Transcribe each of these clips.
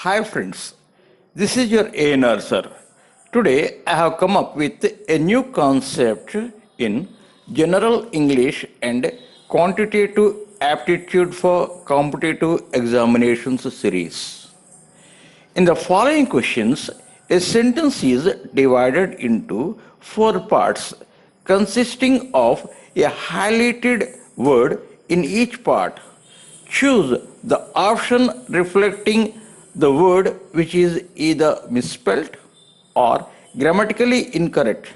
Hi friends, this is your ANR sir. Today I have come up with a new concept in General English and Quantitative Aptitude for Competitive Examinations series. In the following questions, a sentence is divided into four parts consisting of a highlighted word in each part. Choose the option reflecting the word which is either misspelled or grammatically incorrect.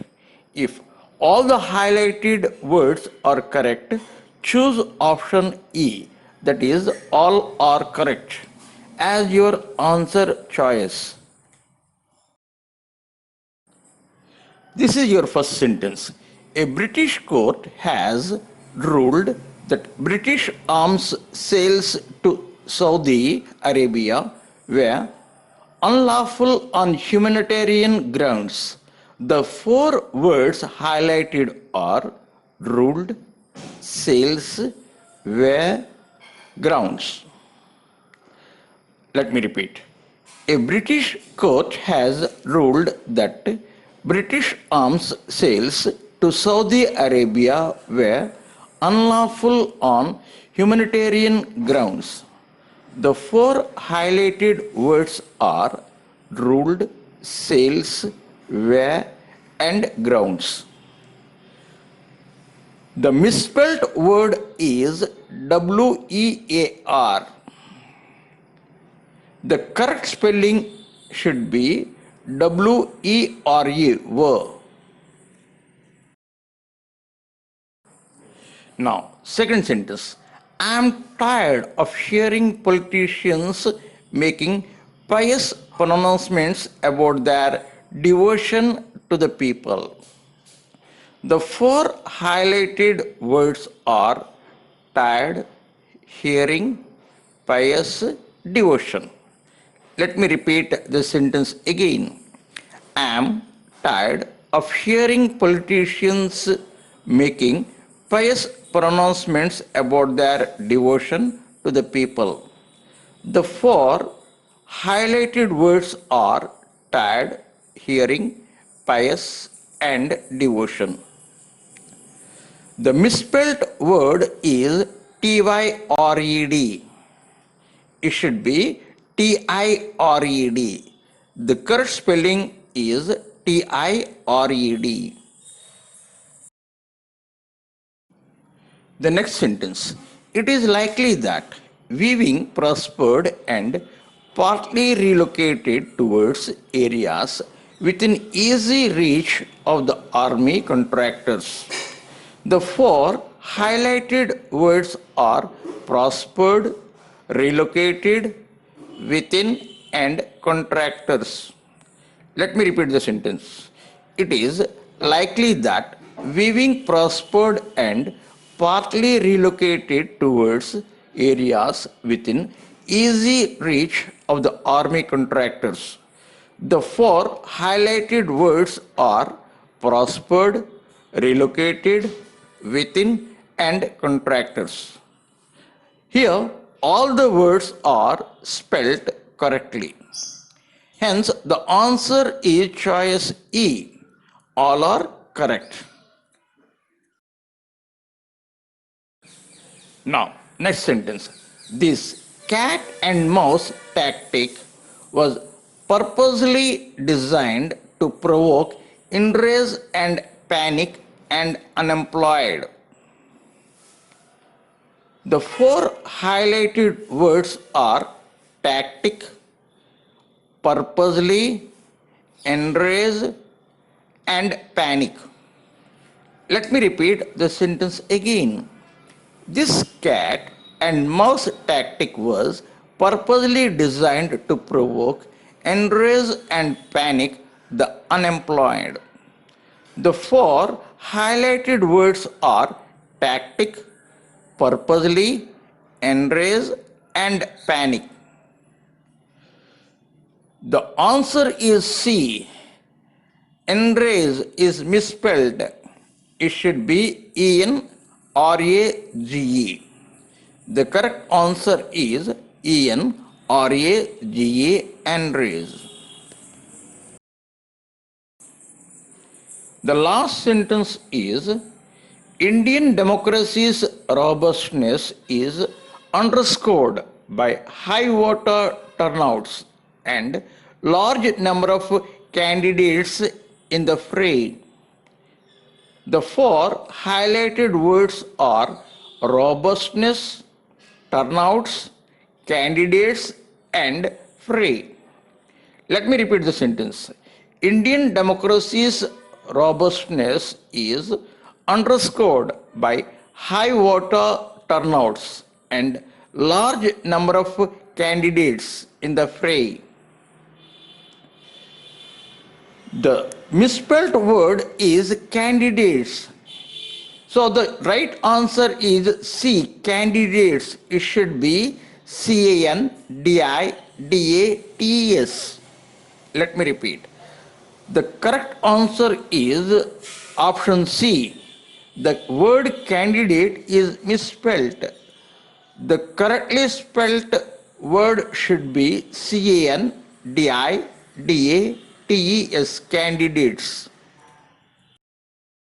If all the highlighted words are correct, choose option E, that is, all are correct, as your answer choice. This is your first sentence. A British court has ruled that British arms sales to Saudi Arabia were unlawful on humanitarian grounds. The four words highlighted are ruled, sales, were, grounds. Let me repeat. A British court has ruled that British arms sales to Saudi Arabia were unlawful on humanitarian grounds. The four highlighted words are ruled, sales, were, and grounds. The misspelled word is WEAR. The correct spelling should be WERE, were. Now, second sentence. I am tired of hearing politicians making pious pronouncements about their devotion to the people. The four highlighted words are tired, hearing, pious, devotion. Let me repeat the sentence again. I am tired of hearing politicians making pious pronouncements about their devotion to the people. The four highlighted words are tired, hearing, pious, and devotion. The misspelled word is TYRED. It should be TIRED. The correct spelling is TIRED. The next sentence. It is likely that weaving prospered and partly relocated towards areas within easy reach of the army contractors. The four highlighted words are prospered, relocated, within, and contractors. Let me repeat the sentence. It is likely that weaving prospered and partly relocated towards areas within easy reach of the army contractors. The four highlighted words are prospered, relocated, within, and contractors. Here, all the words are spelt correctly. Hence, the answer is choice E. All are correct. Now, next sentence. This cat and mouse tactic was purposely designed to provoke enrage and panic and unemployed. The four highlighted words are tactic, purposely, enrage, and panic. Let me repeat the sentence again. This cat and mouse tactic was purposely designed to provoke, enrage, and panic the unemployed. The four highlighted words are tactic, purposely, enrage, and panic. The answer is C. Enrage is misspelled. It should be ENRAGE. The correct answer is ENRAGE. R-A-G-A and raise. The last sentence is Indian democracy's robustness is underscored by high voter turnouts and large number of candidates in the fray. The four highlighted words are robustness, turnouts, candidates, and fray. Let me repeat the sentence. Indian democracy's robustness is underscored by high voter turnouts and large number of candidates in the fray. The misspelled word is candidates. So the right answer is C, candidates. It should be CANDIDATES. Let me repeat. The correct answer is option C. The word candidate is misspelled. The correctly spelled word should be CANDIDATES, candidates.